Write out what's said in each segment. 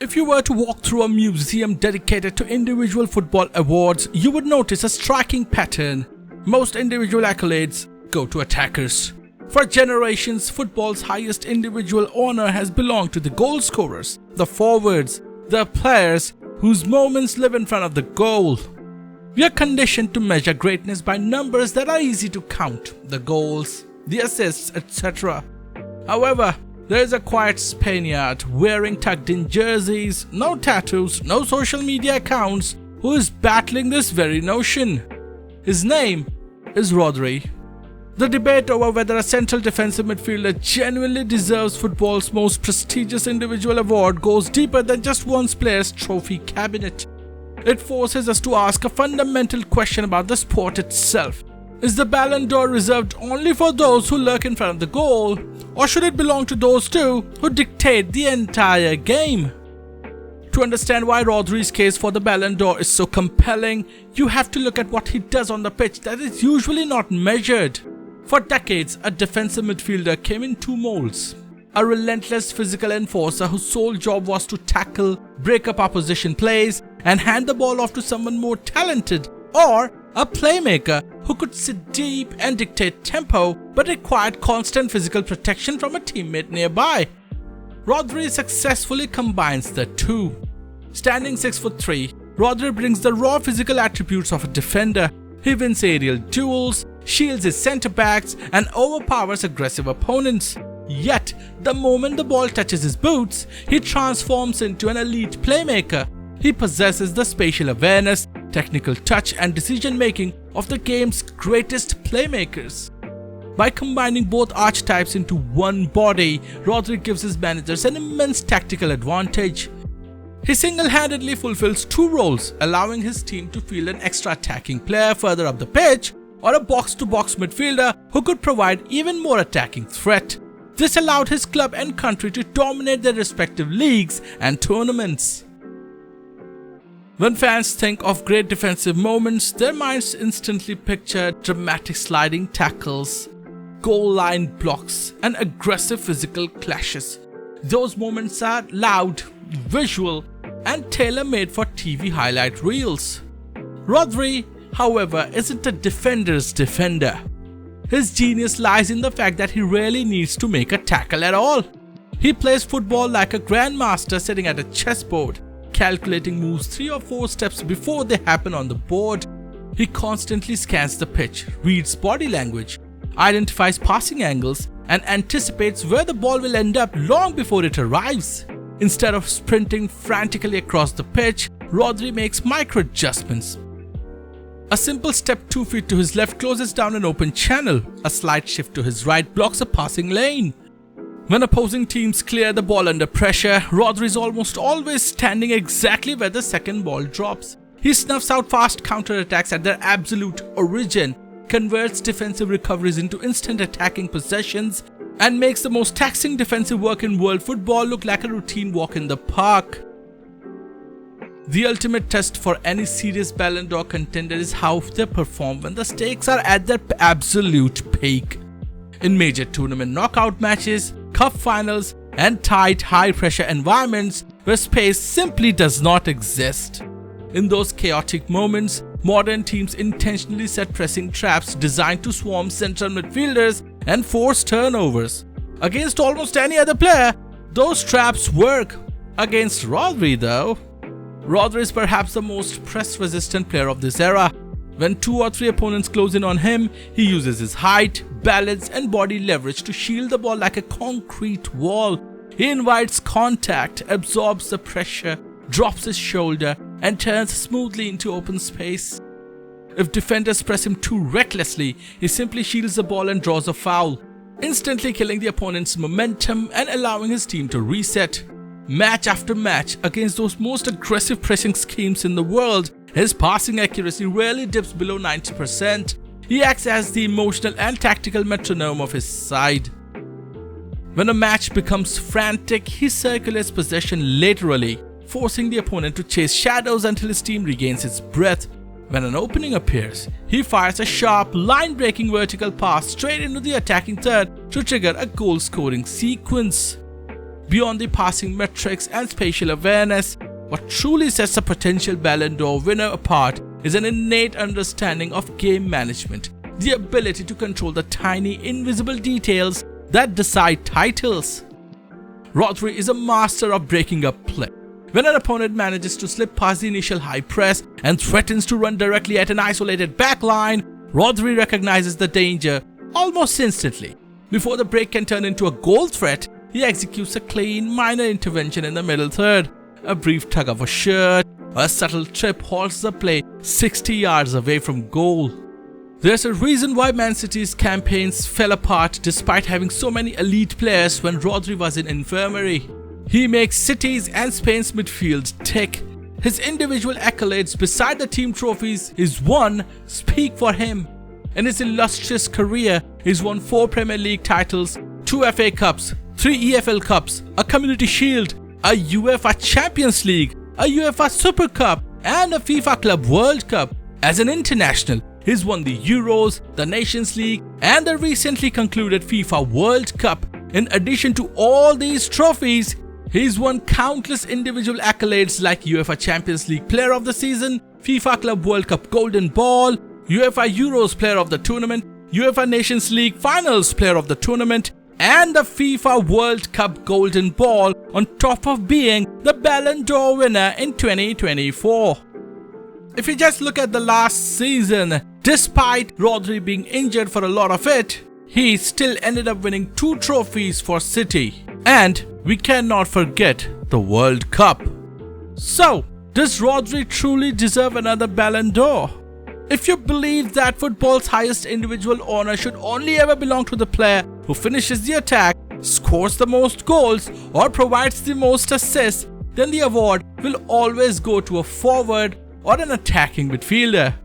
If you were to walk through a museum dedicated to individual football awards, you would notice a striking pattern. Most individual accolades go to attackers. For generations, football's highest individual honor has belonged to the goal scorers, the forwards, the players whose moments live in front of the goal. We are conditioned to measure greatness by numbers that are easy to count, the goals, the assists, etc. However, there is a quiet Spaniard wearing tucked-in jerseys, no tattoos, no social media accounts, who is battling this very notion. His name is Rodri. The debate over whether a central defensive midfielder genuinely deserves football's most prestigious individual award goes deeper than just one player's trophy cabinet. It forces us to ask a fundamental question about the sport itself. Is the Ballon d'Or reserved only for those who lurk in front of the goal, or should it belong to those too who dictate the entire game? To understand why Rodri's case for the Ballon d'Or is so compelling, you have to look at what he does on the pitch that is usually not measured. For decades, a defensive midfielder came in two molds: a relentless physical enforcer whose sole job was to tackle, break up opposition plays, and hand the ball off to someone more talented, or a playmaker who could sit deep and dictate tempo but required constant physical protection from a teammate nearby. Rodri successfully combines the two. Standing 6'3", Rodri brings the raw physical attributes of a defender. He wins aerial duels, shields his centre-backs, and overpowers aggressive opponents. Yet, the moment the ball touches his boots, he transforms into an elite playmaker. He possesses the spatial awareness, technical touch, and decision-making of the game's greatest playmakers. By combining both archetypes into one body, Rodri gives his managers an immense tactical advantage. He single-handedly fulfills two roles, allowing his team to field an extra attacking player further up the pitch, or a box-to-box midfielder who could provide even more attacking threat. This allowed his club and country to dominate their respective leagues and tournaments. When fans think of great defensive moments, their minds instantly picture dramatic sliding tackles, goal line blocks, and aggressive physical clashes. Those moments are loud, visual, and tailor-made for TV highlight reels. Rodri, however, isn't a defender's defender. His genius lies in the fact that he rarely needs to make a tackle at all. He plays football like a grandmaster sitting at a chessboard, calculating moves 3 or 4 steps before they happen on the board. He constantly scans the pitch, reads body language, identifies passing angles, and anticipates where the ball will end up long before it arrives. Instead of sprinting frantically across the pitch, Rodri makes micro-adjustments. A simple step 2 feet to his left closes down an open channel. A slight shift to his right blocks a passing lane. When opposing teams clear the ball under pressure, Rodri is almost always standing exactly where the second ball drops. He snuffs out fast counterattacks at their absolute origin, converts defensive recoveries into instant attacking possessions, and makes the most taxing defensive work in world football look like a routine walk in the park. The ultimate test for any serious Ballon d'Or contender is how they perform when the stakes are at their absolute peak. In major tournament knockout matches, cup finals, and tight, high-pressure environments where space simply does not exist. In those chaotic moments, modern teams intentionally set pressing traps designed to swarm central midfielders and force turnovers. Against almost any other player, those traps work. Against Rodri, though, Rodri is perhaps the most press-resistant player of this era. When 2 or 3 opponents close in on him, he uses his height, balance, and body leverage to shield the ball like a concrete wall. He invites contact, absorbs the pressure, drops his shoulder, and turns smoothly into open space. If defenders press him too recklessly, he simply shields the ball and draws a foul, instantly killing the opponent's momentum and allowing his team to reset. Match after match, against those most aggressive pressing schemes in the world, his passing accuracy rarely dips below 90%. He acts as the emotional and tactical metronome of his side. When a match becomes frantic, he circulates possession laterally, forcing the opponent to chase shadows until his team regains its breath. When an opening appears, he fires a sharp, line-breaking vertical pass straight into the attacking third to trigger a goal-scoring sequence. Beyond the passing metrics and spatial awareness, what truly sets a potential Ballon d'Or winner apart is an innate understanding of game management, the ability to control the tiny, invisible details that decide titles. Rodri is a master of breaking up play. When an opponent manages to slip past the initial high press and threatens to run directly at an isolated backline, Rodri recognizes the danger almost instantly. Before the break can turn into a goal threat, he executes a clean, minor intervention in the middle third. A brief tug of a shirt, or a subtle trip halts the play 60 yards away from goal. There's a reason why Man City's campaigns fell apart despite having so many elite players when Rodri was in infirmary. He makes City's and Spain's midfield tick. His individual accolades beside the team trophies his won speak for him. In his illustrious career, he's won 4 Premier League titles, 2 FA Cups, 3 EFL Cups, a Community Shield, a UEFA Champions League, a UEFA Super Cup, and a FIFA Club World Cup. As an international, he's won the Euros, the Nations League, and the recently concluded FIFA World Cup. In addition to all these trophies, he's won countless individual accolades like UEFA Champions League Player of the Season, FIFA Club World Cup Golden Ball, UEFA Euros Player of the Tournament, UEFA Nations League Finals Player of the Tournament, and the FIFA World Cup Golden Ball, on top of being the Ballon d'Or winner in 2024. If you just look at the last season, despite Rodri being injured for a lot of it, he still ended up winning 2 trophies for City. And we cannot forget the World Cup. So, does Rodri truly deserve another Ballon d'Or? If you believe that football's highest individual honor should only ever belong to the player who finishes the attack, scores the most goals, or provides the most assists, then the award will always go to a forward or an attacking midfielder.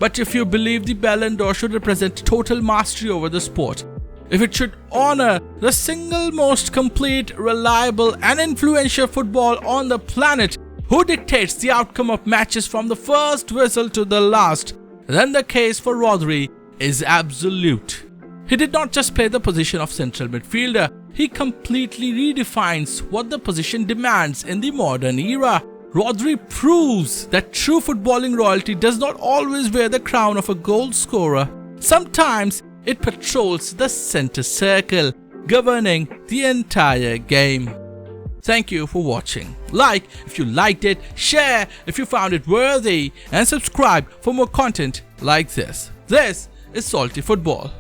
But if you believe the Ballon d'Or should represent total mastery over the sport, if it should honor the single most complete, reliable, and influential football on the planet, who dictates the outcome of matches from the first whistle to the last, then the case for Rodri is absolute. He did not just play the position of central midfielder, he completely redefines what the position demands in the modern era. Rodri proves that true footballing royalty does not always wear the crown of a goal scorer. Sometimes it patrols the center circle, governing the entire game. Thank you for watching. Like if you liked it, share if you found it worthy, and subscribe for more content like this. This is Salty Football.